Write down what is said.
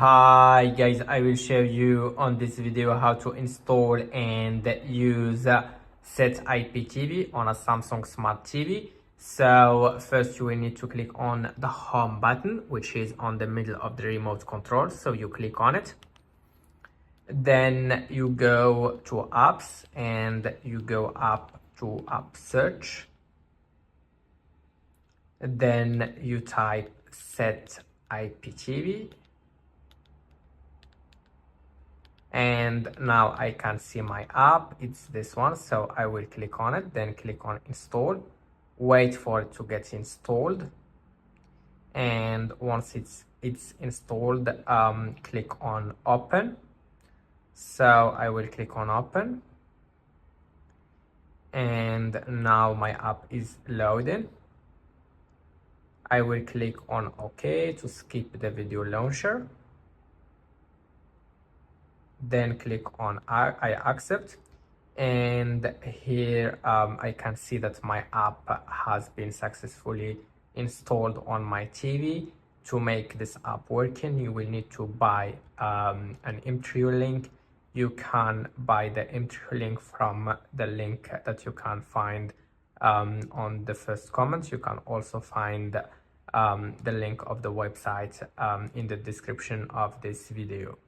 Hi guys, I will show you on this video how to install and use SET IPTV on a Samsung Smart TV. So first you will need to click on the home button, which is on the middle of the remote control. So you click on it. Then you go to apps and you go up to app search. Then you type SET IPTV. And now I can see my app. It's this one, so I will click on it, then click on install, wait for it to get installed, and once it's installed, click on open. So I will click on open, and now my app is loading. I will click on OK to skip the video launcher, then click on I accept, and here I can see that my app has been successfully installed on my TV. To make this app working, you will need to buy an M3 link. You can buy the M3 link from the link that you can find on the first comment. You can also find the link of the website in the description of this video.